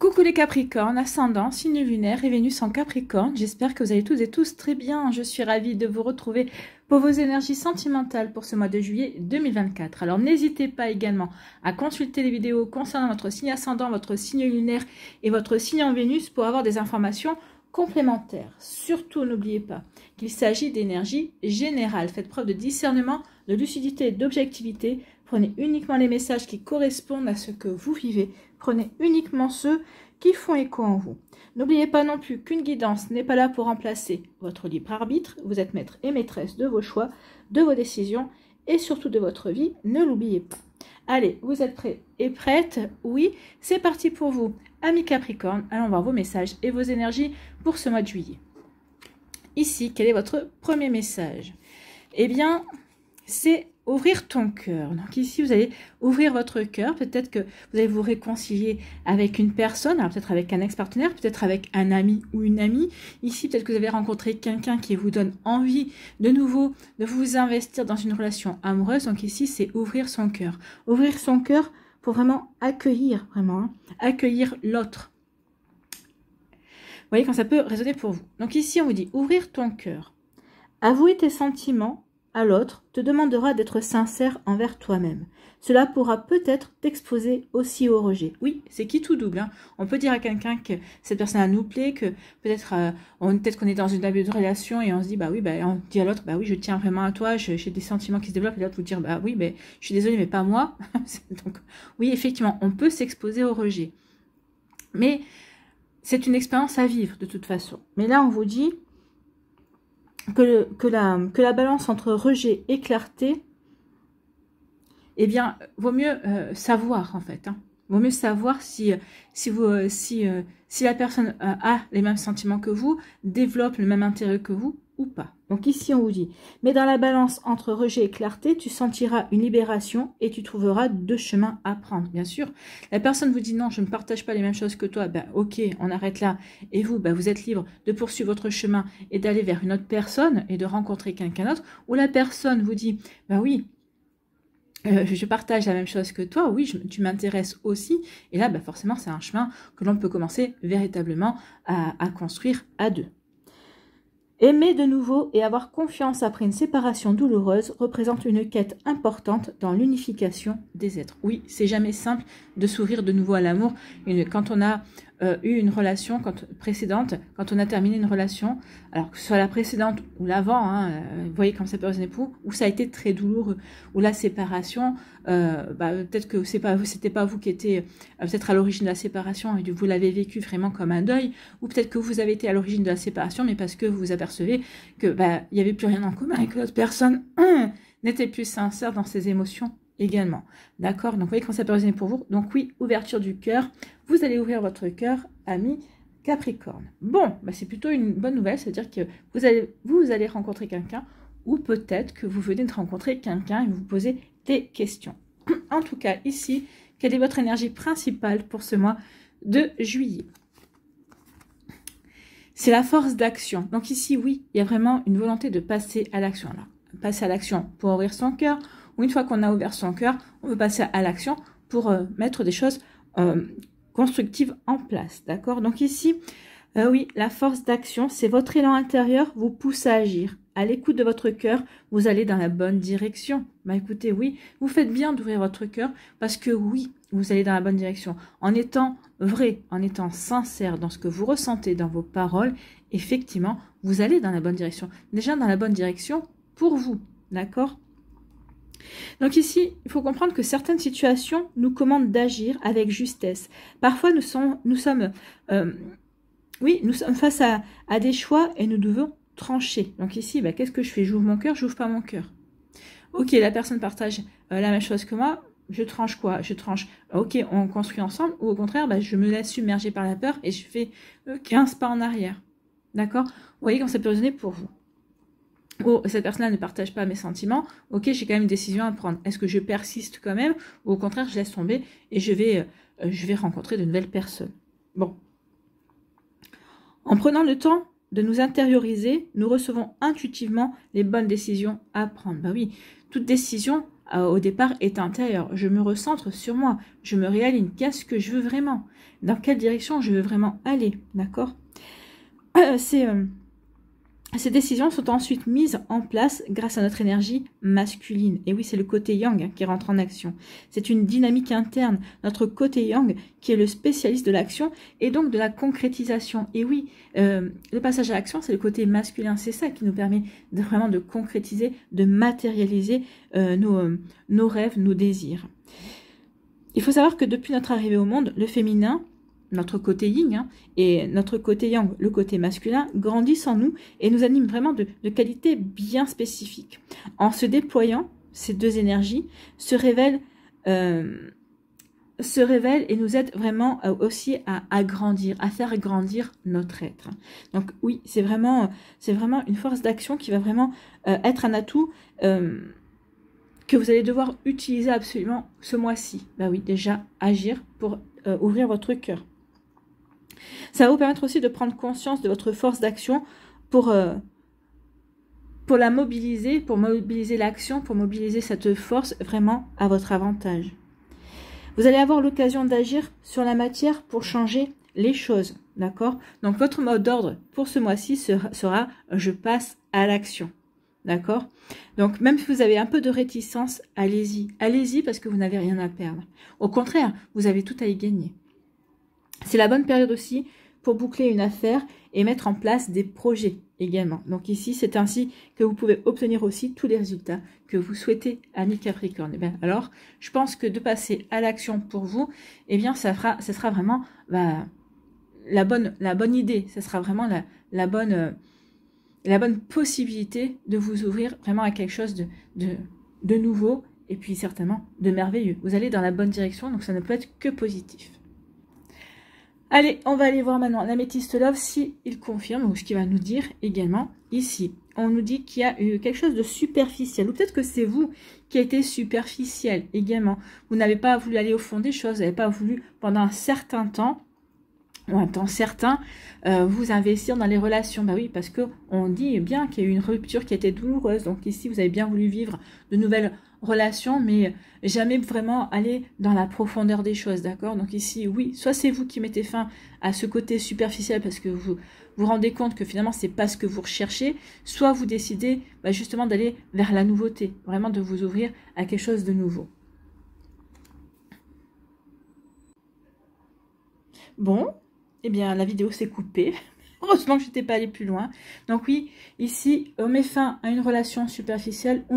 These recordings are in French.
Coucou les Capricornes, ascendant, signe lunaire et Vénus en Capricorne. J'espère que vous allez toutes et tous très bien. Je suis ravie de vous retrouver pour vos énergies sentimentales pour ce mois de juillet 2024. Alors n'hésitez pas également à consulter les vidéos concernant votre signe ascendant, votre signe lunaire et votre signe en Vénus pour avoir des informations complémentaires. Surtout n'oubliez pas qu'il s'agit d'énergie générale. Faites preuve de discernement, de lucidité et d'objectivité. Prenez uniquement les messages qui correspondent à ce que vous vivez. Prenez uniquement ceux qui font écho en vous. N'oubliez pas non plus qu'une guidance n'est pas là pour remplacer votre libre arbitre. Vous êtes maître et maîtresse de vos choix, de vos décisions et surtout de votre vie. Ne l'oubliez pas. Allez, vous êtes prêts et prêtes? Oui, c'est parti pour vous. Amis Capricorne, allons voir vos messages et vos énergies pour ce mois de juillet. Ici, quel est votre premier message? Eh bien, c'est ouvrir ton cœur. Donc ici, vous allez ouvrir votre cœur. Peut-être que vous allez vous réconcilier avec une personne, alors peut-être avec un ex-partenaire, peut-être avec un ami ou une amie. Ici, peut-être que vous avez rencontré quelqu'un qui vous donne envie de nouveau de vous investir dans une relation amoureuse. Donc ici, c'est ouvrir son cœur. Ouvrir son cœur pour vraiment accueillir, accueillir l'autre. Vous voyez quand ça peut résonner pour vous. Donc ici, on vous dit ouvrir ton cœur. Avouer tes sentiments à l'autre te demandera d'être sincère envers toi-même. Cela pourra peut-être t'exposer aussi au rejet. Oui, c'est qui tout double. On peut dire à quelqu'un que cette personne nous plaît, que peut-être qu'on est dans une abus de relation et on se dit, on dit à l'autre, oui, je tiens vraiment à toi, j'ai des sentiments qui se développent, et l'autre vous dire, oui, je suis désolée, mais pas moi. Donc, oui, effectivement, on peut s'exposer au rejet. Mais c'est une expérience à vivre de toute façon. Mais là, on vous dit que la balance entre rejet et clarté, eh bien, vaut mieux savoir en fait. Vaut mieux savoir si la personne a les mêmes sentiments que vous, développe le même intérêt que vous ou pas. Donc ici, on vous dit, mais dans la balance entre rejet et clarté, tu sentiras une libération et tu trouveras deux chemins à prendre. Bien sûr, la personne vous dit non, je ne partage pas les mêmes choses que toi. Ok, on arrête là. Et vous, vous êtes libre de poursuivre votre chemin et d'aller vers une autre personne et de rencontrer quelqu'un d'autre. Ou la personne vous dit, oui, je partage la même chose que toi, oui, tu m'intéresses aussi. Et là, forcément, c'est un chemin que l'on peut commencer véritablement à construire à deux. Aimer de nouveau et avoir confiance après une séparation douloureuse représente une quête importante dans l'unification des êtres. Oui, c'est jamais simple de s'ouvrir de nouveau à l'amour. Quand on a eu une relation précédente, quand on a terminé une relation, alors que ce soit la précédente ou l'avant, vous voyez comme ça peut résonner pour vous, où ça a été très douloureux, où la séparation, peut-être que c'était pas vous qui étiez peut-être à l'origine de la séparation et vous l'avez vécu vraiment comme un deuil, ou peut-être que vous avez été à l'origine de la séparation, mais parce que vous vous apercevez que il n'y avait plus rien en commun et que l'autre personne n'était plus sincère dans ses émotions également. D'accord? Donc, vous voyez quand ça peut résonner pour vous. Donc, oui, ouverture du cœur. Vous allez ouvrir votre cœur, amis Capricorne. Bon, c'est plutôt une bonne nouvelle. C'est-à-dire que vous allez rencontrer quelqu'un ou peut-être que vous venez de rencontrer quelqu'un et vous posez des questions. En tout cas, ici, quelle est votre énergie principale pour ce mois de juillet? C'est la force d'action. Donc ici, oui, il y a vraiment une volonté de passer à l'action. Alors, passer à l'action pour ouvrir son cœur. Ou une fois qu'on a ouvert son cœur, on veut passer à l'action pour mettre des choses constructives en place. D'accord? Donc ici, oui, la force d'action, c'est votre élan intérieur vous pousse à agir. À l'écoute de votre cœur, vous allez dans la bonne direction. Écoutez, oui, vous faites bien d'ouvrir votre cœur parce que oui, vous allez dans la bonne direction. En étant vrai, en étant sincère dans ce que vous ressentez, dans vos paroles, effectivement, vous allez dans la bonne direction. Déjà dans la bonne direction pour vous. D'accord? Donc ici, il faut comprendre que certaines situations nous commandent d'agir avec justesse. Parfois, nous sommes face à des choix et nous devons trancher. Donc ici, qu'est-ce que je fais? J'ouvre mon cœur, j'ouvre pas mon cœur. Ok, la personne partage la même chose que moi, je tranche quoi? Je tranche, ok, on construit ensemble, ou au contraire, je me laisse submerger par la peur et je fais 15 pas en arrière. D'accord? Vous voyez comment ça peut résonner pour vous. Oh, cette personne-là ne partage pas mes sentiments, ok, j'ai quand même une décision à prendre. Est-ce que je persiste quand même, ou au contraire, je laisse tomber et je vais rencontrer de nouvelles personnes? Bon. En prenant le temps de nous intérioriser, nous recevons intuitivement les bonnes décisions à prendre. Oui, toute décision au départ est intérieur. Je me recentre sur moi, je me réaligne. Qu'est-ce que je veux vraiment? Dans quelle direction je veux vraiment aller? D'accord? Ces décisions sont ensuite mises en place grâce à notre énergie masculine. Et oui, c'est le côté yang qui rentre en action. C'est une dynamique interne, notre côté yang qui est le spécialiste de l'action et donc de la concrétisation. Et oui, le passage à l'action, c'est le côté masculin. C'est ça qui nous permet vraiment de concrétiser, de matérialiser nos rêves, nos désirs. Il faut savoir que depuis notre arrivée au monde, le féminin, notre côté yin et notre côté yang, le côté masculin, grandissent en nous et nous animent vraiment de qualités bien spécifiques. En se déployant, ces deux énergies se révèlent et nous aident vraiment aussi à grandir, à faire grandir notre être. Donc oui, c'est vraiment une force d'action qui va vraiment être un atout que vous allez devoir utiliser absolument ce mois-ci. Bah oui, déjà agir pour ouvrir votre cœur. Ça va vous permettre aussi de prendre conscience de votre force d'action pour la mobiliser, pour mobiliser l'action, pour mobiliser cette force vraiment à votre avantage. Vous allez avoir l'occasion d'agir sur la matière pour changer les choses, d'accord? Donc votre mot d'ordre pour ce mois-ci sera « je passe à l'action ». D'accord? Donc, même si vous avez un peu de réticence, allez-y. Allez-y parce que vous n'avez rien à perdre. Au contraire, vous avez tout à y gagner. C'est la bonne période aussi pour boucler une affaire et mettre en place des projets également. Donc ici, c'est ainsi que vous pouvez obtenir aussi tous les résultats que vous souhaitez, amis Capricorne. Eh bien, alors, je pense que de passer à l'action pour vous, eh bien, ça sera vraiment la bonne idée. Ça sera vraiment la bonne possibilité de vous ouvrir vraiment à quelque chose de nouveau et puis certainement de merveilleux. Vous allez dans la bonne direction, donc ça ne peut être que positif. Allez, on va aller voir maintenant l'améthyste love si il confirme, ou ce qu'il va nous dire également ici. On nous dit qu'il y a eu quelque chose de superficiel, ou peut-être que c'est vous qui a été superficiel également. Vous n'avez pas voulu aller au fond des choses, vous n'avez pas voulu pendant un certain temps, ou un temps certain, vous investir dans les relations. Bah oui, parce que on dit bien qu'il y a eu une rupture qui a été douloureuse. Donc ici, vous avez bien voulu vivre de nouvelles relations, mais jamais vraiment aller dans la profondeur des choses, d'accord? Donc ici, oui, soit c'est vous qui mettez fin à ce côté superficiel parce que vous vous rendez compte que finalement, c'est pas ce que vous recherchez, soit vous décidez justement d'aller vers la nouveauté, vraiment de vous ouvrir à quelque chose de nouveau. Bon, eh bien, la vidéo s'est coupée. Heureusement que je n'étais pas allée plus loin. Donc oui, ici, on met fin à une relation superficielle ou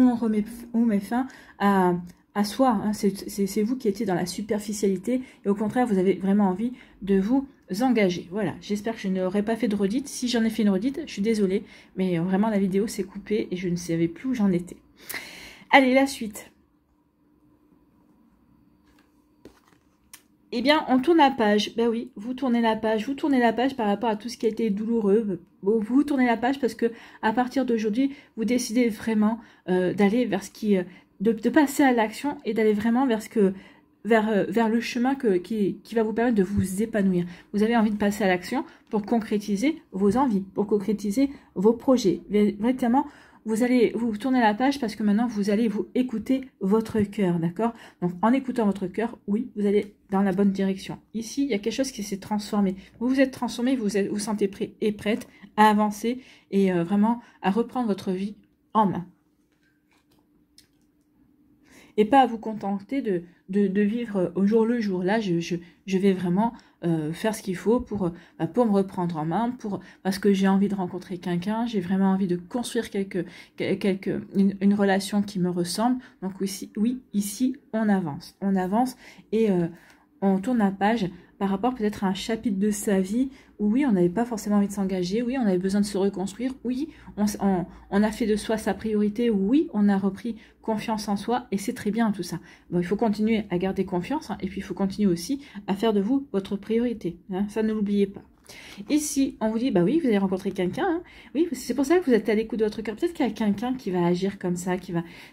on met fin à soi. Hein. C'est vous qui étiez dans la superficialité et au contraire, vous avez vraiment envie de vous engager. Voilà, j'espère que je n'aurai pas fait de redite. Si j'en ai fait une redite, je suis désolée, mais vraiment la vidéo s'est coupée et je ne savais plus où j'en étais. Allez, la suite. Eh bien, on tourne la page. Ben oui, vous tournez la page. Vous tournez la page par rapport à tout ce qui a été douloureux. Vous tournez la page parce que à partir d'aujourd'hui, vous décidez vraiment d'aller vers ce qui, de passer à l'action et d'aller vraiment vers vers le chemin qui va vous permettre de vous épanouir. Vous avez envie de passer à l'action pour concrétiser vos envies, pour concrétiser vos projets. Véritablement, vous allez vous tourner la page parce que maintenant, vous allez vous écouter votre cœur, d'accord? Donc, en écoutant votre cœur, oui, vous allez dans la bonne direction. Ici, il y a quelque chose qui s'est transformé. Vous vous êtes transformé, vous vous sentez prêt et prête à avancer et vraiment à reprendre votre vie en main. Et pas à vous contenter de vivre au jour le jour. Là, je vais vraiment faire ce qu'il faut pour me reprendre en main, parce que j'ai envie de rencontrer quelqu'un, j'ai vraiment envie de construire une relation qui me ressemble. Donc oui, ici, on avance et on tourne la page par rapport peut-être à un chapitre de sa vie où oui, on n'avait pas forcément envie de s'engager, oui, on avait besoin de se reconstruire, oui, on a fait de soi sa priorité, oui, on a repris confiance en soi et c'est très bien tout ça. Bon, il faut continuer à garder confiance et puis il faut continuer aussi à faire de vous votre priorité, hein, ça ne l'oubliez pas. Ici, on vous dit, bah oui, vous allez rencontrer quelqu'un, hein. Oui, c'est pour ça que vous êtes à l'écoute de votre cœur. Peut-être qu'il y a quelqu'un qui va agir comme ça,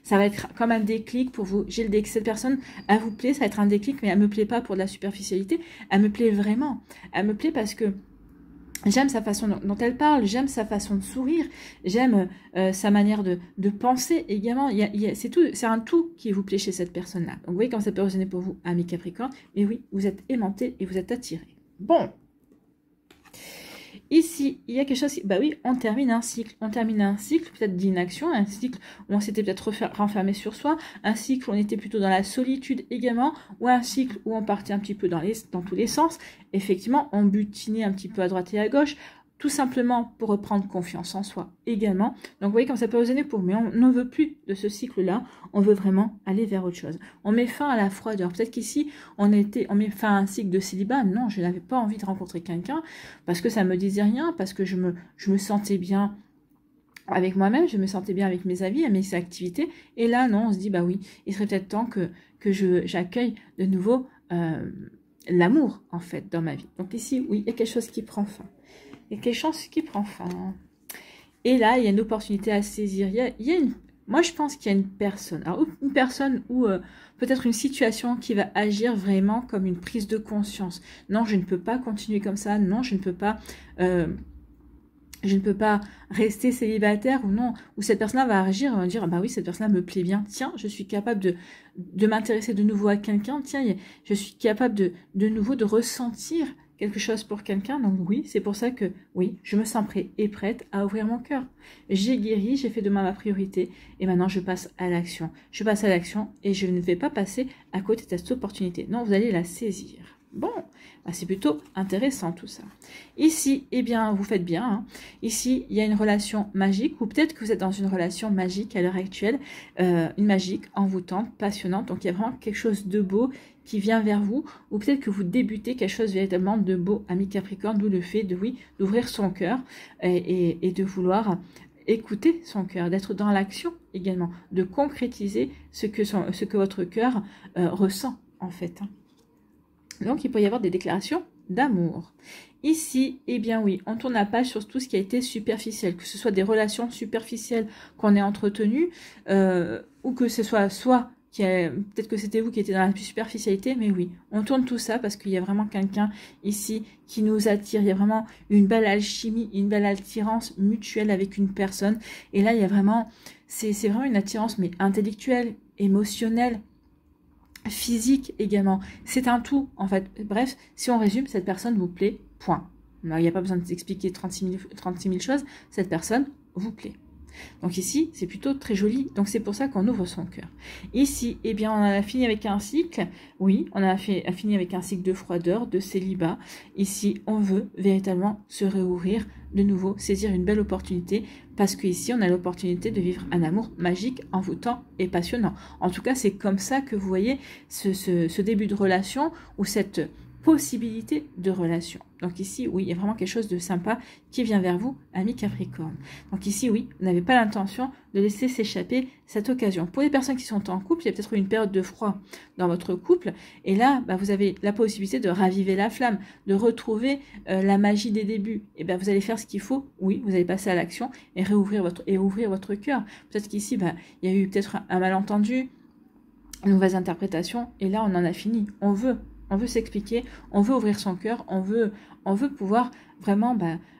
ça va être comme un déclic pour vous. J'ai le déclic, cette personne, elle vous plaît, ça va être un déclic, mais elle me plaît pas pour de la superficialité, elle me plaît vraiment. Elle me plaît parce que J'aime sa façon dont elle parle, j'aime sa façon de sourire, j'aime sa manière de penser également. C'est un tout qui vous plaît chez cette personne-là. Donc vous voyez comment ça peut résonner pour vous, amis Capricorne. Mais oui, vous êtes aimanté et vous êtes attiré. Bon. Ici, il y a quelque chose, bah oui, on termine un cycle. On termine un cycle peut-être d'inaction, un cycle où on s'était peut-être renfermé sur soi, un cycle où on était plutôt dans la solitude également, ou un cycle où on partait un petit peu dans tous les sens. Effectivement, on butinait un petit peu à droite et à gauche, tout simplement pour reprendre confiance en soi également. Donc vous voyez comme ça peut résonner pour nous. On ne veut plus de ce cycle-là, on veut vraiment aller vers autre chose. On met fin à la froideur. Peut-être qu'ici, on met fin à un cycle de célibat. Non, je n'avais pas envie de rencontrer quelqu'un parce que ça me disait rien, parce que je me sentais bien avec moi-même, je me sentais bien avec mes avis, avec mes activités. Et là, non, on se dit, bah oui, il serait peut-être temps que j'accueille de nouveau l'amour, en fait, dans ma vie. Donc ici, oui, il y a quelque chose qui prend fin. Il y a quelque chose qui prend fin. Et là, il y a une opportunité à saisir. Moi, je pense qu'il y a une personne. Alors, une personne ou peut-être une situation qui va agir vraiment comme une prise de conscience. Non, je ne peux pas continuer comme ça. Non, je ne peux pas rester célibataire ou non. Ou cette personne-là va agir et va dire, ah bah oui, cette personne-là me plaît bien. Tiens, je suis capable de m'intéresser de nouveau à quelqu'un. Tiens, je suis capable de nouveau de ressentir quelque chose pour quelqu'un. Donc oui, c'est pour ça que oui, je me sens prête et prête à ouvrir mon cœur. J'ai guéri, j'ai fait de moi ma priorité et maintenant je passe à l'action. Je passe à l'action et je ne vais pas passer à côté de cette opportunité. Non, vous allez la saisir. Bon, bah c'est plutôt intéressant tout ça. Ici, eh bien, vous faites bien. Hein. Ici, il y a une relation magique, ou peut-être que vous êtes dans une relation magique à l'heure actuelle, une magique envoûtante, passionnante. Donc, il y a vraiment quelque chose de beau qui vient vers vous, ou peut-être que vous débutez quelque chose véritablement de beau, ami Capricorne, d'où le fait d'ouvrir son cœur et de vouloir écouter son cœur, d'être dans l'action également, de concrétiser ce que votre cœur ressent en fait. Donc, il peut y avoir des déclarations d'amour. Ici, eh bien oui, on tourne la page sur tout ce qui a été superficiel, que ce soit des relations superficielles qu'on ait entretenues, ou que ce soit peut-être que c'était vous qui étiez dans la superficialité, mais oui, on tourne tout ça parce qu'il y a vraiment quelqu'un ici qui nous attire. Il y a vraiment une belle alchimie, une belle attirance mutuelle avec une personne. Et là, il y a vraiment, c'est vraiment une attirance, mais intellectuelle, émotionnelle, physique également. C'est un tout, en fait. Bref, si on résume, cette personne vous plaît, point. Alors, il n'y a pas besoin d'expliquer 36 000 choses. Cette personne vous plaît. Donc ici, c'est plutôt très joli. Donc c'est pour ça qu'on ouvre son cœur. Ici, eh bien, on a fini avec un cycle. Oui, on a fini avec un cycle de froideur, de célibat. Ici, on veut véritablement se réouvrir de nouveau, saisir une belle opportunité, parce qu'ici, on a l'opportunité de vivre un amour magique, envoûtant et passionnant. En tout cas, c'est comme ça que vous voyez ce début de relation ou cette possibilité de relation. Donc ici, oui, il y a vraiment quelque chose de sympa qui vient vers vous, ami Capricorne. Donc ici, oui, vous n'avez pas l'intention de laisser s'échapper cette occasion. Pour les personnes qui sont en couple, il y a peut-être une période de froid dans votre couple. Et là, bah, vous avez la possibilité de raviver la flamme, de retrouver la magie des débuts. Et bien, vous allez faire ce qu'il faut. Oui, vous allez passer à l'action et ouvrir votre cœur. Peut-être qu'ici, bah, il y a eu peut-être un malentendu, une mauvaise interprétation. Et là, on en a fini. On veut s'expliquer, on veut ouvrir son cœur, on veut pouvoir vraiment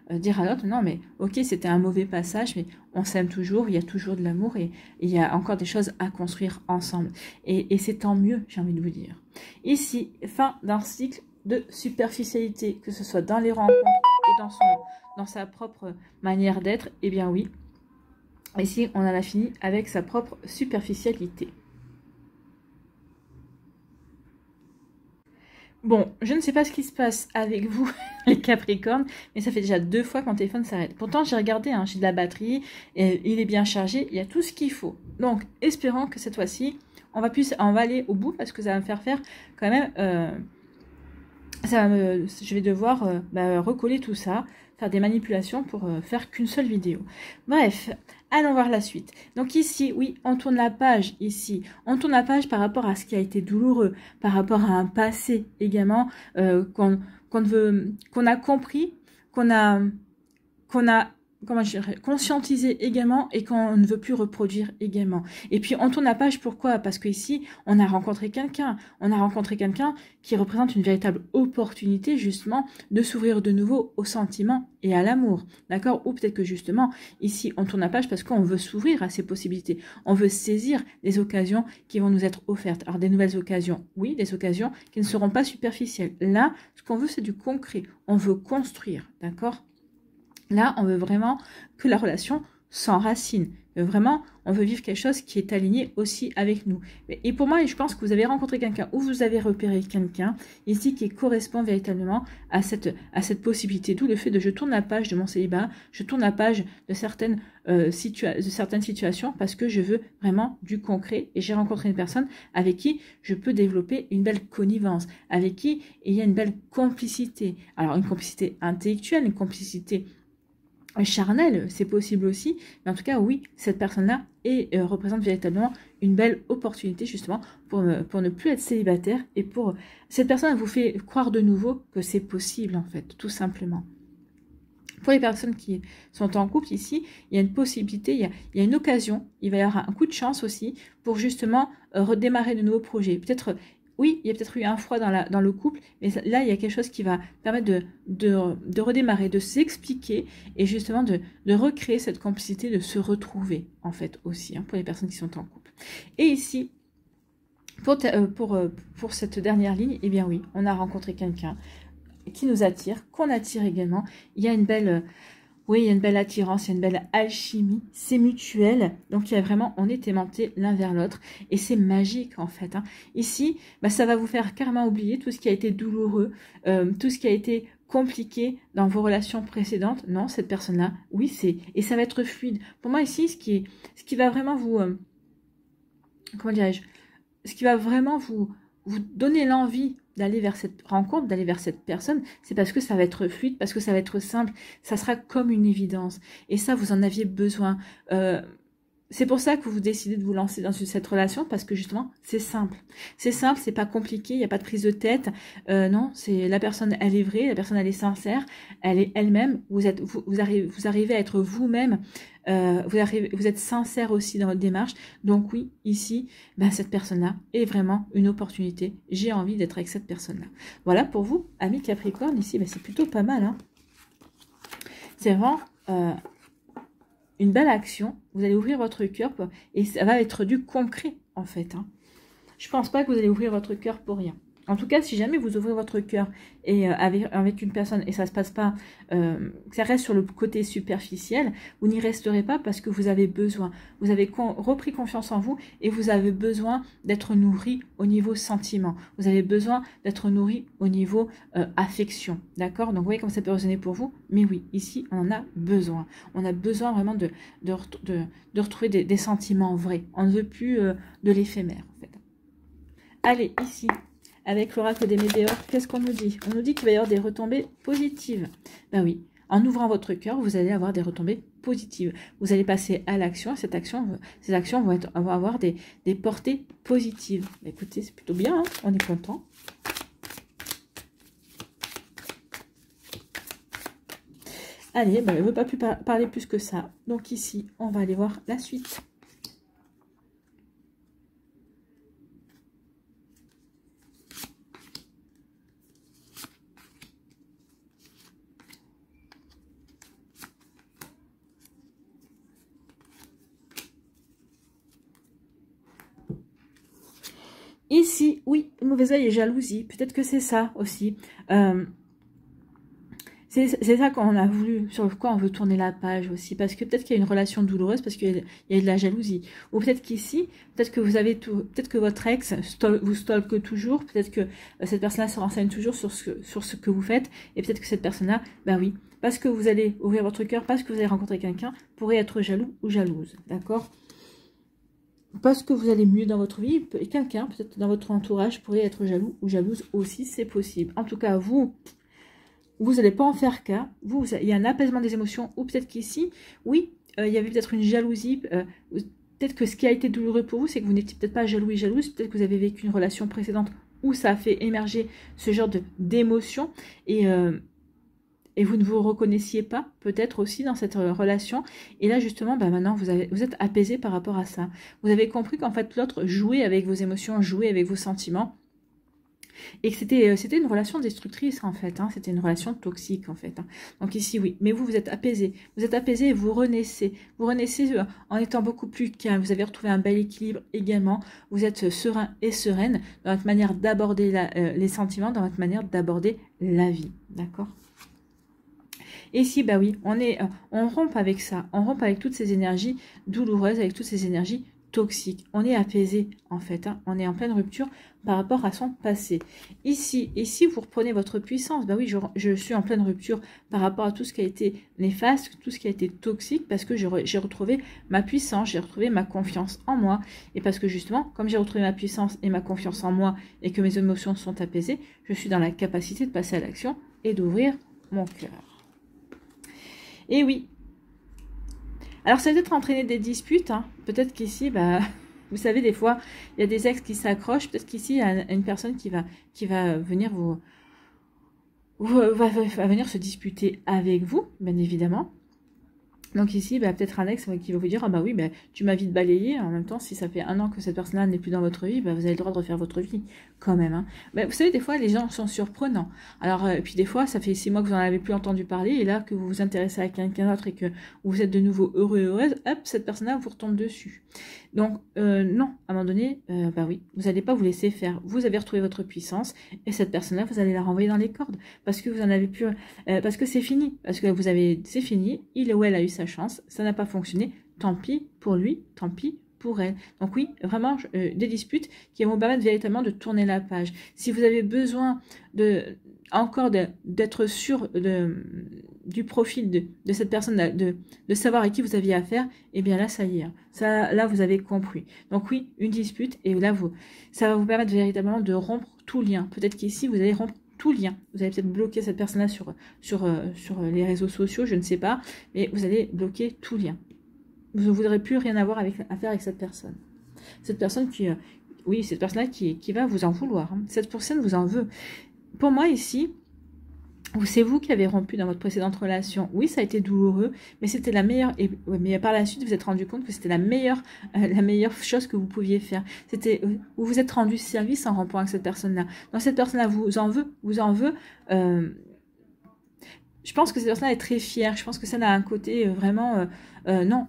dire à l'autre, non mais ok, c'était un mauvais passage, mais on s'aime toujours, il y a toujours de l'amour et il y a encore des choses à construire ensemble. Et c'est tant mieux, j'ai envie de vous dire. Ici, fin d'un cycle de superficialité, que ce soit dans les rencontres ou dans sa propre manière d'être, eh bien oui, ici on en a fini avec sa propre superficialité. Bon, je ne sais pas ce qui se passe avec vous, les Capricornes, mais ça fait déjà 2 fois que mon téléphone s'arrête. Pourtant, j'ai regardé, hein, j'ai de la batterie, et il est bien chargé, il y a tout ce qu'il faut. Donc, espérons que cette fois-ci, on va aller au bout, parce que ça va me faire quand même... je vais devoir recoller tout ça, faire des manipulations pour faire qu'une seule vidéo. Bref, allons voir la suite. Donc ici, oui, on tourne la page ici. On tourne la page par rapport à ce qui a été douloureux, par rapport à un passé également qu'on a compris, qu'on a comment je dirais, conscientiser également et qu'on ne veut plus reproduire également. Et puis on tourne la page, pourquoi? Parce qu'ici, on a rencontré quelqu'un. On a rencontré quelqu'un qui représente une véritable opportunité justement de s'ouvrir de nouveau aux sentiments et à l'amour. D'accord? Ou peut-être que justement, ici, on tourne la page parce qu'on veut s'ouvrir à ces possibilités. On veut saisir les occasions qui vont nous être offertes. Alors des nouvelles occasions, oui, des occasions qui ne seront pas superficielles. Là, ce qu'on veut, c'est du concret. On veut construire, d'accord? Là, on veut vraiment que la relation s'enracine. Vraiment, on veut vivre quelque chose qui est aligné aussi avec nous. Et pour moi, je pense que vous avez rencontré quelqu'un ou vous avez repéré quelqu'un ici qui correspond véritablement à cette possibilité. D'où le fait de je tourne la page de mon célibat, je tourne la page de certaines situations parce que je veux vraiment du concret. Et j'ai rencontré une personne avec qui je peux développer une belle connivence, avec qui il y a une belle complicité. Alors, une complicité intellectuelle, une complicité charnel, c'est possible aussi, mais en tout cas, oui, cette personne-là représente véritablement une belle opportunité justement pour ne plus être célibataire et pour cette personne vous fait croire de nouveau que c'est possible en fait, tout simplement. Pour les personnes qui sont en couple ici, il y a une possibilité, il y a une occasion, il va y avoir un coup de chance aussi pour justement redémarrer de nouveaux projets. Peut-être oui, il y a peut-être eu un froid dans le couple, mais là, il y a quelque chose qui va permettre de redémarrer, de s'expliquer et justement de recréer cette complicité, de se retrouver, en fait, aussi, hein, pour les personnes qui sont en couple. Et ici, pour cette dernière ligne, eh bien oui, on a rencontré quelqu'un qui nous attire, qu'on attire également. Il y a une belle... Oui, il y a une belle attirance, il y a une belle alchimie, c'est mutuel, donc il y a vraiment, on est aimantés l'un vers l'autre, et c'est magique en fait. Hein. Ici, ça va vous faire carrément oublier tout ce qui a été douloureux, tout ce qui a été compliqué dans vos relations précédentes. Non, cette personne-là, oui, et ça va être fluide. Pour moi ici, ce qui va vraiment vous, comment dirais-je, ce qui va vraiment vous donner l'envie d'aller vers cette rencontre, d'aller vers cette personne, c'est parce que ça va être fluide, parce que ça va être simple, ça sera comme une évidence. Et ça, vous en aviez besoin. C'est pour ça que vous décidez de vous lancer dans cette relation, parce que justement, c'est simple. C'est simple, c'est pas compliqué, il n'y a pas de prise de tête. Non, c'est la personne, elle est vraie, la personne, elle est sincère, elle est elle-même. Vous arrivez à être vous-même. Vous êtes sincère aussi dans votre démarche. Donc oui, ici, cette personne-là est vraiment une opportunité. J'ai envie d'être avec cette personne-là. Voilà pour vous, amis Capricorne. Ici, c'est plutôt pas mal. Hein. C'est vraiment... une belle action, vous allez ouvrir votre cœur et ça va être du concret en fait. Hein. Je ne pense pas que vous allez ouvrir votre cœur pour rien. En tout cas, si jamais vous ouvrez votre cœur et avec une personne et ça ne se passe pas, ça reste sur le côté superficiel, vous n'y resterez pas parce que vous avez besoin. Vous avez repris confiance en vous et vous avez besoin d'être nourri au niveau sentiment. Vous avez besoin d'être nourri au niveau affection. D'accord? Donc, vous voyez comme ça peut résonner pour vous. Mais oui, ici, on en a besoin. On a besoin vraiment de retrouver des sentiments vrais. On ne veut plus de l'éphémère, en fait. Allez, ici... Avec l'oracle des météores, qu'est-ce qu'on nous dit? On nous dit qu'il va y avoir des retombées positives. Ben oui, en ouvrant votre cœur, vous allez avoir des retombées positives. Vous allez passer à l'action. Ces actions vont avoir des portées positives. Ben écoutez, c'est plutôt bien, hein, on est content. Allez, je ne veux pas plus parler plus que ça. Donc ici, on va aller voir la suite. Ici, oui, mauvais œil et jalousie. Peut-être que c'est ça aussi. C'est ça qu'on a voulu, sur quoi on veut tourner la page aussi. Parce que peut-être qu'il y a une relation douloureuse, parce qu'il y a de la jalousie. Ou peut-être qu'ici, peut-être que vous avez tout, peut-être que votre ex vous stalke toujours. Peut-être que cette personne-là se renseigne toujours sur ce que vous faites. Et peut-être que cette personne-là, ben oui, parce que vous allez ouvrir votre cœur, parce que vous allez rencontrer quelqu'un, pourrait être jaloux ou jalouse. D'accord ? Parce que vous allez mieux dans votre vie, et quelqu'un, peut-être dans votre entourage, pourrait être jaloux ou jalouse aussi, c'est possible. En tout cas, vous n'allez pas en faire cas. Il y a un apaisement des émotions, ou peut-être qu'ici, oui, il y avait peut-être une jalousie. Peut-être que ce qui a été douloureux pour vous, c'est que vous n'étiez peut-être pas jaloux et jalouse. Peut-être que vous avez vécu une relation précédente où ça a fait émerger ce genre d'émotions. Et et vous ne vous reconnaissiez pas, peut-être aussi dans cette relation. Et là, justement, bah, maintenant, vous êtes apaisé par rapport à ça. Vous avez compris qu'en fait, l'autre jouait avec vos émotions, jouait avec vos sentiments. Et que c'était une relation destructrice, en fait. Hein, c'était une relation toxique, en fait. Hein. Donc ici, oui. Mais vous êtes apaisé. Vous êtes apaisé et vous renaissez. Vous renaissez en étant beaucoup plus calme. Vous avez retrouvé un bel équilibre également. Vous êtes serein et sereine dans votre manière d'aborder les sentiments, dans votre manière d'aborder la vie. D'accord ? Et ici, bah oui, on rompt avec ça. On rompt avec toutes ces énergies douloureuses, avec toutes ces énergies toxique. On est apaisé en fait, hein. On est en pleine rupture par rapport à son passé. Ici, et si vous reprenez votre puissance, bah oui, je suis en pleine rupture par rapport à tout ce qui a été néfaste, tout ce qui a été toxique, parce que j'ai retrouvé ma puissance, j'ai retrouvé ma confiance en moi, et parce que justement, comme j'ai retrouvé ma puissance et ma confiance en moi, et que mes émotions sont apaisées, je suis dans la capacité de passer à l'action et d'ouvrir mon cœur. Et oui. Alors, ça peut être entraîner des disputes. Hein. Peut-être qu'ici, bah, vous savez, des fois, il y a des ex qui s'accrochent. Peut-être qu'ici, il y a une personne qui va venir va venir se disputer avec vous, bien évidemment. Donc ici, bah, peut-être un ex qui va vous dire « Ah bah oui, bah, tu m'as vite balayé. » En même temps, si ça fait 1 an que cette personne-là n'est plus dans votre vie, bah, vous avez le droit de refaire votre vie quand même. Hein. Bah, vous savez, des fois, les gens sont surprenants. Alors, puis des fois, ça fait 6 mois que vous n'en avez plus entendu parler, et là, que vous vous intéressez à quelqu'un d'autre et que vous êtes de nouveau heureux et heureuse, hop, cette personne-là vous retombe dessus. Donc, non, à un moment donné, bah oui, vous n'allez pas vous laisser faire. Vous avez retrouvé votre puissance, et cette personne-là, vous allez la renvoyer dans les cordes, parce que vous en avez plus, parce que c'est fini, parce que c'est fini, il ou elle a eu sa chance, ça n'a pas fonctionné, tant pis pour lui, tant pis pour elle. Donc oui, vraiment, des disputes qui vont permettre véritablement de tourner la page. Si vous avez besoin d'être sûr du profil de cette personne, de savoir à qui vous aviez affaire, et bien là, ça y est. Ça, là, vous avez compris. Donc oui, une dispute, et là, ça va vous permettre véritablement de rompre tout lien. Peut-être qu'ici, vous allez rompre tout lien. Vous allez peut-être bloquer cette personne-là sur les réseaux sociaux, je ne sais pas, mais vous allez bloquer tout lien. Vous ne voudrez plus rien avoir à faire avec cette personne. Cette personne cette personne-là qui va vous en vouloir. Hein. Cette personne vous en veut. Pour moi, ici, c'est vous qui avez rompu dans votre précédente relation. Oui, ça a été douloureux, mais c'était la meilleure. Mais par la suite, vous vous êtes rendu compte que c'était la meilleure chose que vous pouviez faire. C'était vous vous êtes rendu service en rompant avec cette personne-là. Donc cette personne-là vous en veut. Je pense que cette personne-là est très fière. Je pense que ça a un côté vraiment non.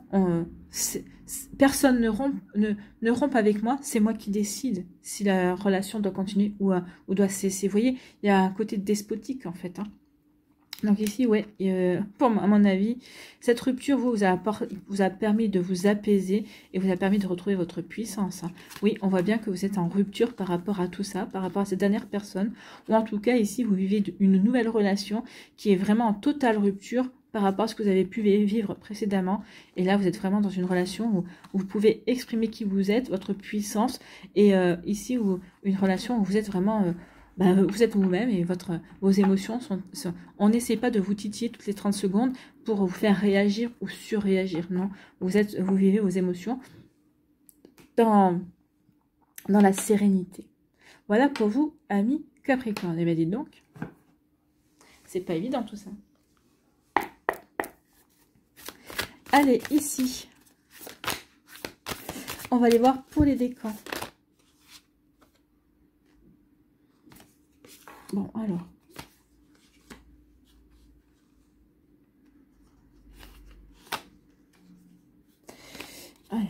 Personne ne rompt avec moi. C'est moi qui décide si la relation doit continuer ou doit cesser. Vous voyez, il y a un côté despotique en fait. Hein. Donc ici, ouais, à mon avis, cette rupture vous a permis de vous apaiser et vous a permis de retrouver votre puissance. Hein. Oui, on voit bien que vous êtes en rupture par rapport à tout ça, par rapport à cette dernière personne. Ou en tout cas, ici, vous vivez une nouvelle relation qui est vraiment en totale rupture par rapport à ce que vous avez pu vivre précédemment. Et là, vous êtes vraiment dans une relation où vous pouvez exprimer qui vous êtes, votre puissance. Et ici, une relation où vous êtes vraiment... vous êtes vous-même et vos émotions on n'essaie pas de vous titiller toutes les 30 secondes pour vous faire réagir ou surréagir. Non, vous vivez vos émotions dans la sérénité. Voilà pour vous, amis Capricorne. Et bien dites donc, c'est pas évident tout ça. Allez, ici, on va aller voir pour les décans. Bon, alors. Allez.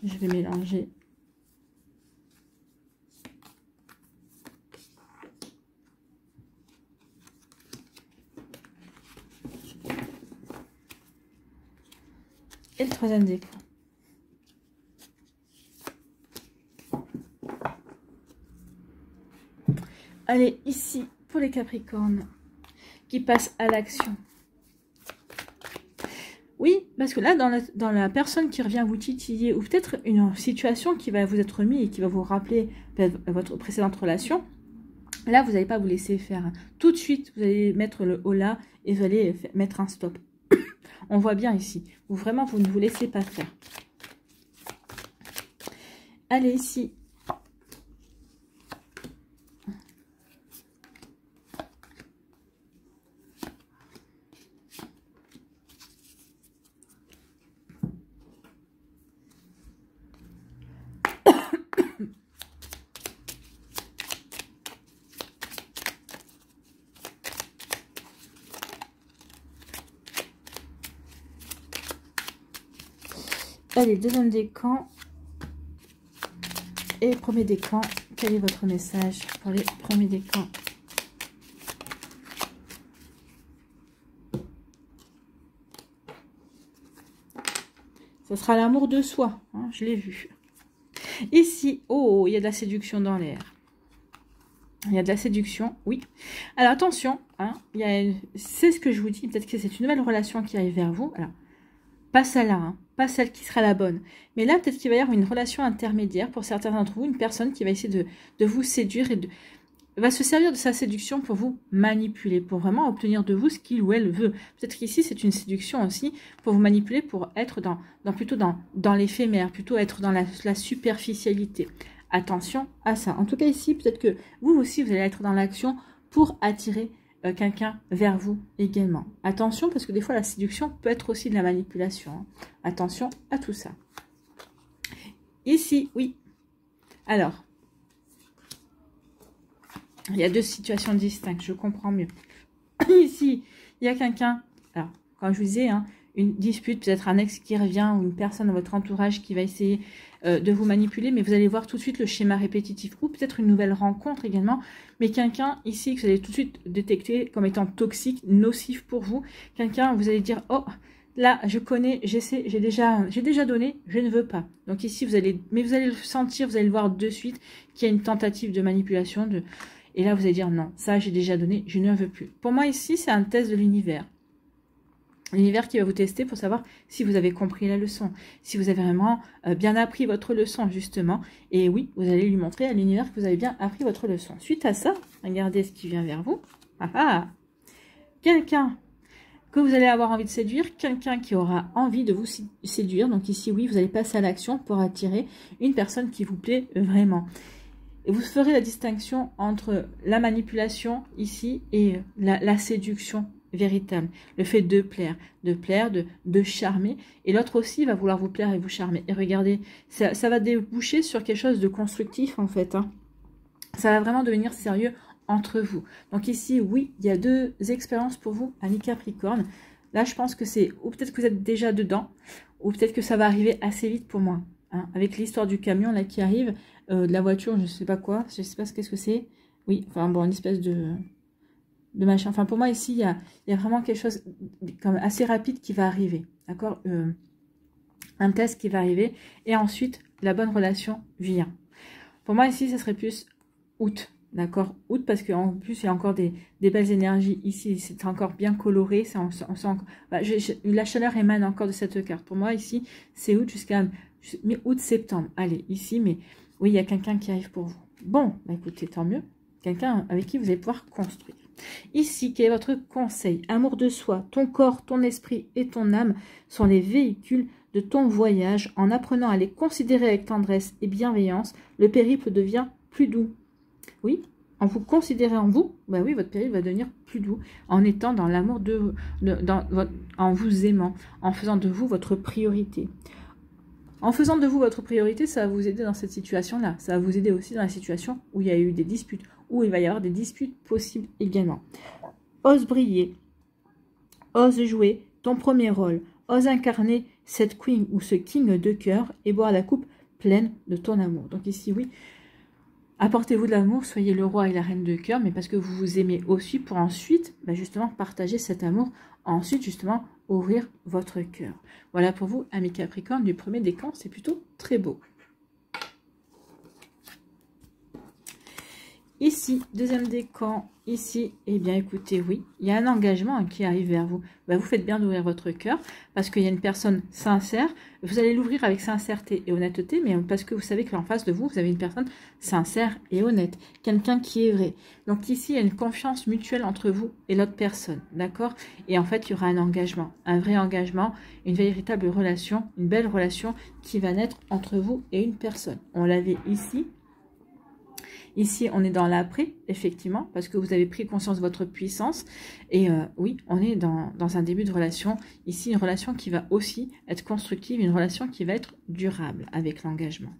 Je vais mélanger. Et le troisième décan. Allez, ici, pour les Capricornes, qui passent à l'action. Oui, parce que là, dans la personne qui revient vous titiller, ou peut-être une situation qui va vous être mise et qui va vous rappeler votre précédente relation, là, vous n'allez pas vous laisser faire. Tout de suite, vous allez mettre le holà et vous allez mettre un stop. On voit bien ici. Vous ne vous laissez pas faire. Allez, ici. Allez, deuxième décan. Et premier décan. Quel est votre message pour les premiers décans? Ce sera l'amour de soi, hein, je l'ai vu. Ici, oh, il y a de la séduction dans l'air. Il y a de la séduction, oui. Alors attention, hein, c'est ce que je vous dis, peut-être que c'est une nouvelle relation qui arrive vers vous. Alors, pas celle-là, hein, pas celle qui sera la bonne. Mais là, peut-être qu'il va y avoir une relation intermédiaire pour certains d'entre vous, une personne qui va essayer de vous séduire et va se servir de sa séduction pour vous manipuler, pour vraiment obtenir de vous ce qu'il ou elle veut. Peut-être qu'ici, c'est une séduction aussi pour vous manipuler, pour être plutôt dans l'éphémère, plutôt être dans la superficialité. Attention à ça. En tout cas, ici, peut-être que vous aussi, vous allez être dans l'action pour attirer quelqu'un vers vous également. Attention, parce que des fois, la séduction peut être aussi de la manipulation. Hein. Attention à tout ça. Ici, oui. Alors, il y a deux situations distinctes, je comprends mieux. Ici, il y a quelqu'un, alors, comme je vous disais, hein, une dispute, peut-être un ex qui revient ou une personne dans votre entourage qui va essayer de vous manipuler, mais vous allez voir tout de suite le schéma répétitif, ou peut-être une nouvelle rencontre également, mais quelqu'un ici que vous allez tout de suite détecter comme étant toxique, nocif pour vous, quelqu'un, vous allez dire, oh, là, je connais, j'ai déjà donné, je ne veux pas. Donc ici, vous allez le sentir, vous allez le voir de suite, qu'il y a une tentative de manipulation, et là, vous allez dire, non, ça, j'ai déjà donné, je ne veux plus. Pour moi, ici, c'est un test de l'univers. L'univers qui va vous tester pour savoir si vous avez compris la leçon, si vous avez vraiment bien appris votre leçon, justement. Et oui, vous allez lui montrer à l'univers que vous avez bien appris votre leçon. Suite à ça, regardez ce qui vient vers vous. Ah ah, quelqu'un que vous allez avoir envie de séduire, quelqu'un qui aura envie de vous séduire. Donc ici, oui, vous allez passer à l'action pour attirer une personne qui vous plaît vraiment. Et vous ferez la distinction entre la manipulation ici et la séduction véritable. Le fait de plaire, de charmer. Et l'autre aussi va vouloir vous plaire et vous charmer. Et regardez, ça va déboucher sur quelque chose de constructif en fait. Hein. Ça va vraiment devenir sérieux entre vous. Donc ici, oui, il y a deux expériences pour vous, amis Capricorne. Là, je pense que c'est, ou peut-être que vous êtes déjà dedans, ou peut-être que ça va arriver assez vite pour moi. Hein, avec l'histoire du camion là qui arrive, de la voiture, je ne sais pas quoi, je ne sais pas qu'est-ce que c'est. Oui, enfin bon, une espèce de machin. Enfin pour moi ici, il y a vraiment quelque chose comme assez rapide qui va arriver. D'accord, un test qui va arriver. Et ensuite, la bonne relation vient. Pour moi ici, ça serait plus août. D'accord, août, parce qu'en plus, il y a encore des belles énergies ici. C'est encore bien coloré. On sent encore, bah, la chaleur émane encore de cette carte. Pour moi ici, c'est août jusqu'à août-septembre. Allez, ici, mais oui, il y a quelqu'un qui arrive pour vous. Bon, bah, écoutez, tant mieux. Quelqu'un avec qui vous allez pouvoir construire. Ici, quel est votre conseil? Amour de soi, ton corps, ton esprit et ton âme sont les véhicules de ton voyage. En apprenant à les considérer avec tendresse et bienveillance, le périple devient plus doux. Oui, en vous considérant vous, bah oui, votre périple va devenir plus doux. En étant dans l'amour en vous aimant, en faisant de vous votre priorité. En faisant de vous votre priorité, ça va vous aider dans cette situation-là. Ça va vous aider aussi dans la situation où il y a eu des disputes, où il va y avoir des disputes possibles également. Ose briller, ose jouer ton premier rôle, ose incarner cette queen ou ce king de cœur et boire la coupe pleine de ton amour. Donc ici, oui, apportez-vous de l'amour, soyez le roi et la reine de cœur, mais parce que vous vous aimez aussi pour ensuite, bah justement, partager cet amour, ensuite, justement, ouvrir votre cœur. Voilà pour vous, amis Capricorne, du premier décan, c'est plutôt très beau. Ici, deuxième décan, ici, eh bien écoutez, oui, il y a un engagement qui arrive vers vous. Ben, vous faites bien d'ouvrir votre cœur parce qu'il y a une personne sincère. Vous allez l'ouvrir avec sincérité et honnêteté, mais parce que vous savez qu'en face de vous, vous avez une personne sincère et honnête. Quelqu'un qui est vrai. Donc ici, il y a une confiance mutuelle entre vous et l'autre personne, d'accord? Et en fait, il y aura un engagement, un vrai engagement, une véritable relation, une belle relation qui va naître entre vous et une personne. On l'avait ici. Ici, on est dans l'après, effectivement, parce que vous avez pris conscience de votre puissance. Et oui, on est dans un début de relation. Ici, une relation qui va aussi être constructive, une relation qui va être durable avec l'engagement.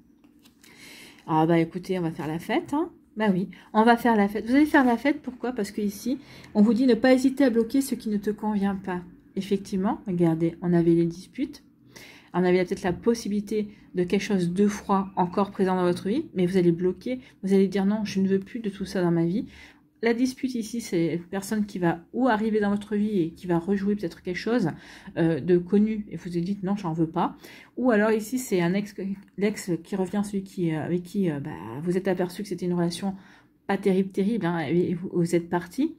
Ah bah écoutez, on va faire la fête, hein. Bah oui, on va faire la fête. Vous allez faire la fête, pourquoi? Parce que ici, on vous dit ne pas hésiter à bloquer ce qui ne te convient pas. Effectivement, regardez, on avait les disputes. on avait peut-être la possibilité de quelque chose de froid encore présent dans votre vie, mais vous allez bloquer, vous allez dire non, je ne veux plus de tout ça dans ma vie. La dispute ici, c'est une personne qui va ou arriver dans votre vie et qui va rejouer peut-être quelque chose de connu et vous vous dites non, j'en veux pas. Ou alors ici, c'est un l'ex qui revient, celui qui, avec qui vous êtes aperçu que c'était une relation pas terrible, hein, et vous êtes parti.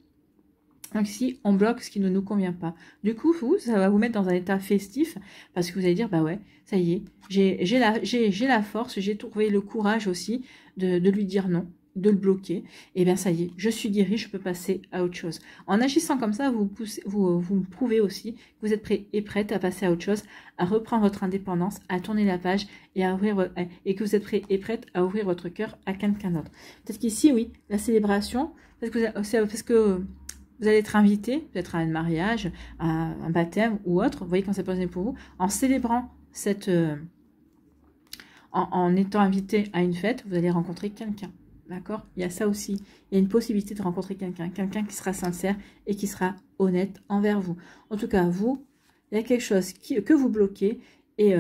Donc ici, on bloque ce qui ne nous convient pas. Du coup, vous, ça va vous mettre dans un état festif parce que vous allez dire, bah ouais, ça y est, j'ai la force, j'ai trouvé le courage aussi de lui dire non, de le bloquer. Et bien ça y est, je suis guérie, je peux passer à autre chose. En agissant comme ça, vous me prouvez aussi que vous êtes prêt et prête à passer à autre chose, à reprendre votre indépendance, à tourner la page et à ouvrir et que vous êtes prêt et prête à ouvrir votre cœur à quelqu'un d'autre. Peut-être qu'ici, oui, la célébration, parce que vous allez être invité, peut-être à un mariage, à un baptême ou autre. Vous voyez quand c'est posé pour vous. En célébrant cette... en étant invité à une fête, vous allez rencontrer quelqu'un. D'accord? Il y a ça aussi. Il y a une possibilité de rencontrer quelqu'un. Quelqu'un qui sera sincère et qui sera honnête envers vous. En tout cas, vous, il y a quelque chose que vous bloquez et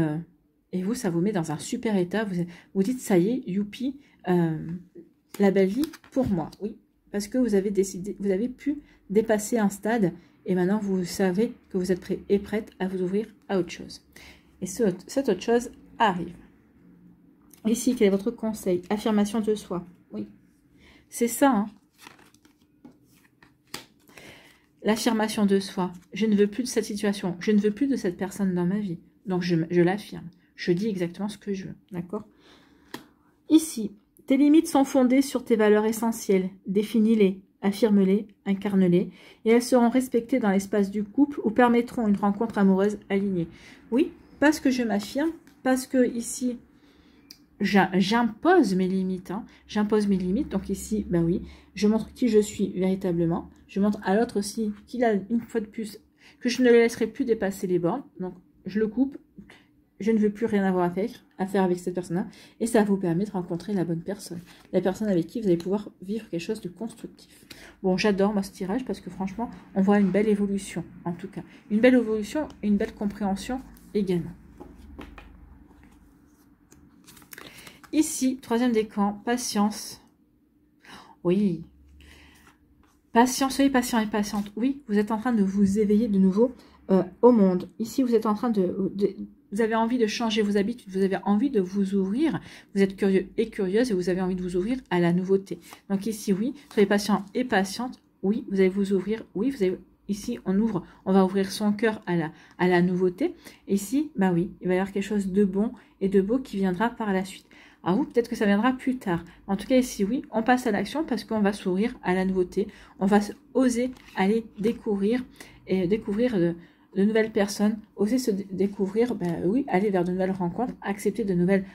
vous, ça vous met dans un super état. Vous dites, ça y est, youpi, la belle vie pour moi. Oui, parce que vous avez décidé, vous avez pu dépasser un stade et maintenant vous savez que vous êtes prêt et prête à vous ouvrir à autre chose. Et cette autre chose arrive. Ici, quel est votre conseil? Affirmation de soi. Oui, c'est ça. Hein. L'affirmation de soi. Je ne veux plus de cette situation. Je ne veux plus de cette personne dans ma vie. Donc, je l'affirme. Je dis exactement ce que je veux. D'accord? Ici, tes limites sont fondées sur tes valeurs essentielles. Définis-les. Affirme-les, incarne-les, et elles seront respectées dans l'espace du couple ou permettront une rencontre amoureuse alignée. Oui, parce que je m'affirme, parce que ici, j'impose mes limites. Hein, j'impose mes limites, donc ici, ben oui, je montre qui je suis véritablement. Je montre à l'autre aussi qu'il a une fois de plus, que je ne le laisserai plus dépasser les bornes. Donc, je le coupe. Je ne veux plus rien avoir à faire avec cette personne-là. Et ça vous permet de rencontrer la bonne personne. La personne avec qui vous allez pouvoir vivre quelque chose de constructif. Bon, j'adore moi ce tirage parce que franchement, on voit une belle évolution, en tout cas. Une belle évolution et une belle compréhension également. Ici, troisième décan, patience. Oui. Patience, soyez patient et patiente. Oui, vous êtes en train de vous éveiller de nouveau au monde. Ici, vous êtes en train vous avez envie de changer vos habitudes, vous avez envie de vous ouvrir, vous êtes curieux et curieuse et vous avez envie de vous ouvrir à la nouveauté. Donc ici, oui, soyez patient et patiente, oui, vous allez vous ouvrir, oui, vous allez, ici, on va ouvrir son cœur à la nouveauté. Ici, bah oui, il va y avoir quelque chose de bon et de beau qui viendra par la suite. Alors vous, peut-être que ça viendra plus tard. En tout cas, ici, oui, on passe à l'action parce qu'on va s'ouvrir à la nouveauté. On va oser aller découvrir et découvrir de nouvelles personnes, oser se découvrir, ben oui, aller vers de nouvelles rencontres, accepter de nouvelles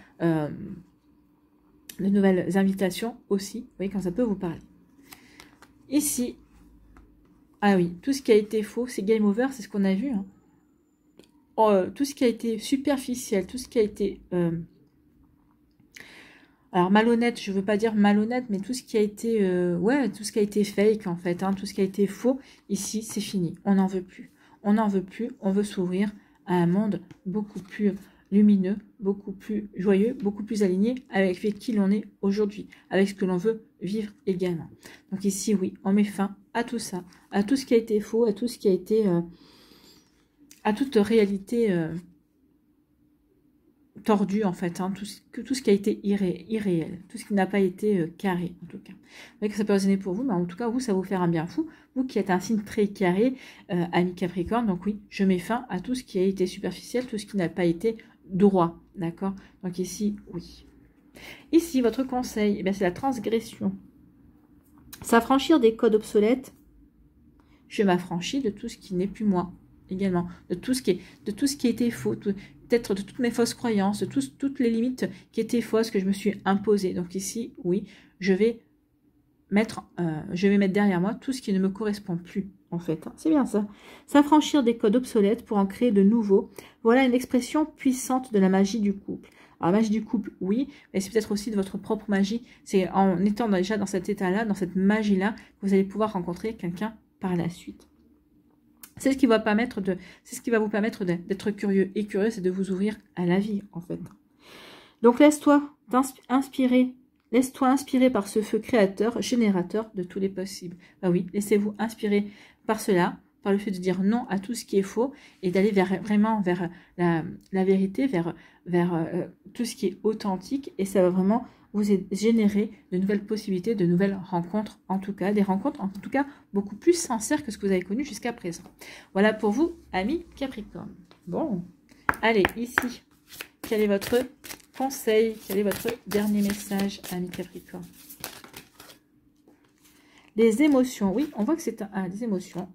invitations aussi, vous voyez, quand ça peut vous parler. Ici, ah oui, tout ce qui a été faux, c'est game over, c'est ce qu'on a vu. Hein. Tout ce qui a été superficiel, tout ce qui a été... alors malhonnête, je ne veux pas dire malhonnête, mais tout ce qui a été... tout ce qui a été fake en fait, hein, tout ce qui a été faux, ici, c'est fini, on n'en veut plus. On n'en veut plus, on veut s'ouvrir à un monde beaucoup plus lumineux, beaucoup plus joyeux, beaucoup plus aligné avec qui l'on est aujourd'hui, avec ce que l'on veut vivre également. Donc ici, oui, on met fin à tout ça, à tout ce qui a été faux, à tout ce qui a été... à toute réalité tordue en fait, hein, tout ce qui a été irréel, tout ce qui n'a pas été carré en tout cas. Vous voyez que ça peut résonner pour vous, mais en tout cas vous, ça va vous faire un bien fou, vous qui êtes un signe très carré, ami Capricorne, donc oui, je mets fin à tout ce qui a été superficiel, tout ce qui n'a pas été droit, d'accord? Donc ici, oui. Ici, votre conseil, eh c'est la transgression. S'affranchir des codes obsolètes, je m'affranchis de tout ce qui n'est plus moi, également, de tout ce qui a été faux, peut-être de toutes mes fausses croyances, de toutes les limites qui étaient fausses que je me suis imposées. Donc ici, oui, je vais mettre derrière moi tout ce qui ne me correspond plus, en fait. Hein. C'est bien ça. S'affranchir des codes obsolètes pour en créer de nouveaux. Voilà une expression puissante de la magie du couple. Alors, la magie du couple, oui, mais c'est peut-être aussi de votre propre magie. C'est en étant déjà dans cet état-là, dans cette magie-là, que vous allez pouvoir rencontrer quelqu'un par la suite. C'est ce qui va vous permettre d'être curieux et curieux, c'est de vous ouvrir à la vie, en fait. Donc, laisse-toi inspirer par ce feu créateur, générateur de tous les possibles. Ah oui, laissez-vous inspirer par cela, par le fait de dire non à tout ce qui est faux et d'aller vraiment vers la vérité, vers tout ce qui est authentique. Et ça va vraiment vous générer de nouvelles possibilités, de nouvelles rencontres, en tout cas, des rencontres en tout cas beaucoup plus sincères que ce que vous avez connu jusqu'à présent. Voilà pour vous, amis Capricorne. Bon, allez, ici, quel est votre conseil? Quel est votre dernier message, amis Capricorne? Les émotions, oui, on voit que c'est des émotions.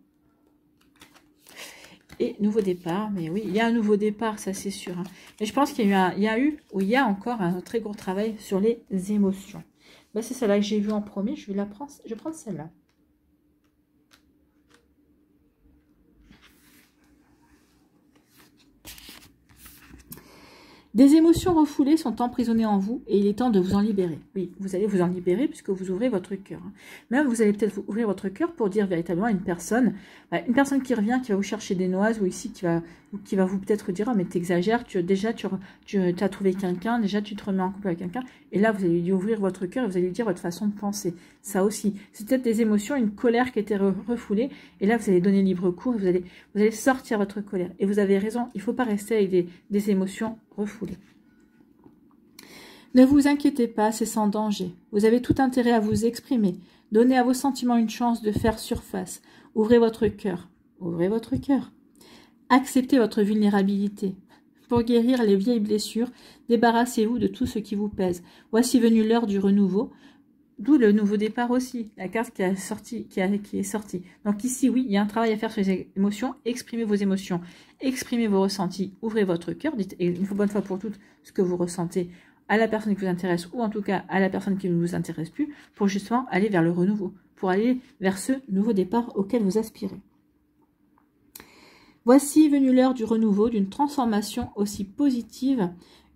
Et nouveau départ, mais oui, il y a un nouveau départ, ça c'est sûr. Hein. Mais je pense qu'il y a encore un très gros travail sur les émotions. Ben, c'est celle-là que j'ai vue en premier, je vais prendre celle-là. Des émotions refoulées sont emprisonnées en vous et il est temps de vous en libérer. Oui, vous allez vous en libérer puisque vous ouvrez votre cœur. Même vous allez peut-être vous ouvrir votre cœur pour dire véritablement à une personne qui revient, qui va vous chercher des noises ou ici qui va vous peut-être dire « Ah mais t'exagères, tu as trouvé quelqu'un, déjà tu te remets en couple avec quelqu'un. » Et là, vous allez lui ouvrir votre cœur et vous allez lui dire votre façon de penser. Ça aussi, c'est peut-être des émotions, une colère qui était refoulée. Et là, vous allez donner libre cours et vous allez sortir votre colère. Et vous avez raison, il ne faut pas rester avec des émotions refoulées. Ne vous inquiétez pas, c'est sans danger. Vous avez tout intérêt à vous exprimer. Donnez à vos sentiments une chance de faire surface. Ouvrez votre cœur. Ouvrez votre cœur. Acceptez votre vulnérabilité. Pour guérir les vieilles blessures, débarrassez-vous de tout ce qui vous pèse. Voici venue l'heure du renouveau, d'où le nouveau départ aussi, la carte qui est sortie. Donc ici, oui, il y a un travail à faire sur les émotions. Exprimez vos émotions, exprimez vos ressentis, ouvrez votre cœur, dites une bonne fois pour toutes ce que vous ressentez à la personne qui vous intéresse ou en tout cas à la personne qui ne vous intéresse plus pour justement aller vers le renouveau, pour aller vers ce nouveau départ auquel vous aspirez. Voici venue l'heure du renouveau, d'une transformation aussi positive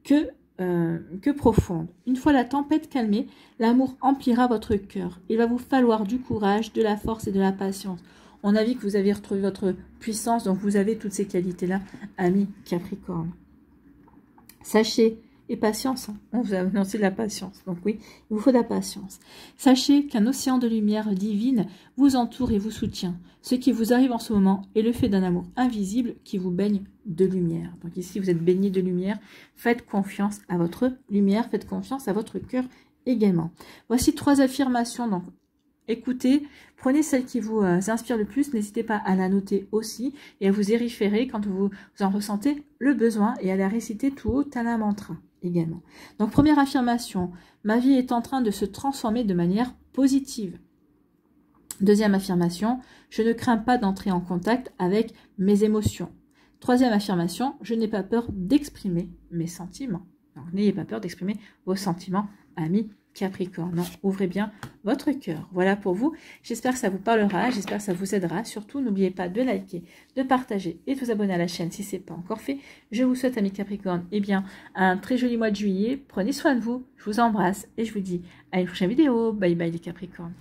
que profonde. Une fois la tempête calmée, l'amour emplira votre cœur. Il va vous falloir du courage, de la force et de la patience. On a vu que vous avez retrouvé votre puissance, donc vous avez toutes ces qualités-là, amis Capricorne. Sachez, et patience, hein. On vous a annoncé de la patience, donc oui, il vous faut de la patience. Sachez qu'un océan de lumière divine vous entoure et vous soutient. Ce qui vous arrive en ce moment est le fait d'un amour invisible qui vous baigne de lumière. Donc ici, vous êtes baigné de lumière. Faites confiance à votre lumière, faites confiance à votre cœur également. Voici 3 affirmations. Donc, écoutez, prenez celle qui vous inspire le plus. N'hésitez pas à la noter aussi et à vous y référer quand vous en ressentez le besoin et à la réciter tout haut à la mantra également. Donc, première affirmation, ma vie est en train de se transformer de manière positive. Deuxième affirmation, je ne crains pas d'entrer en contact avec mes émotions. Troisième affirmation, je n'ai pas peur d'exprimer mes sentiments. Donc, n'ayez pas peur d'exprimer vos sentiments, amis Capricorne. Donc, ouvrez bien votre cœur. Voilà pour vous. J'espère que ça vous parlera. J'espère que ça vous aidera. Surtout, n'oubliez pas de liker, de partager et de vous abonner à la chaîne si ce n'est pas encore fait. Je vous souhaite, amis Capricorne, un très joli mois de juillet. Prenez soin de vous. Je vous embrasse et je vous dis à une prochaine vidéo. Bye bye les Capricornes.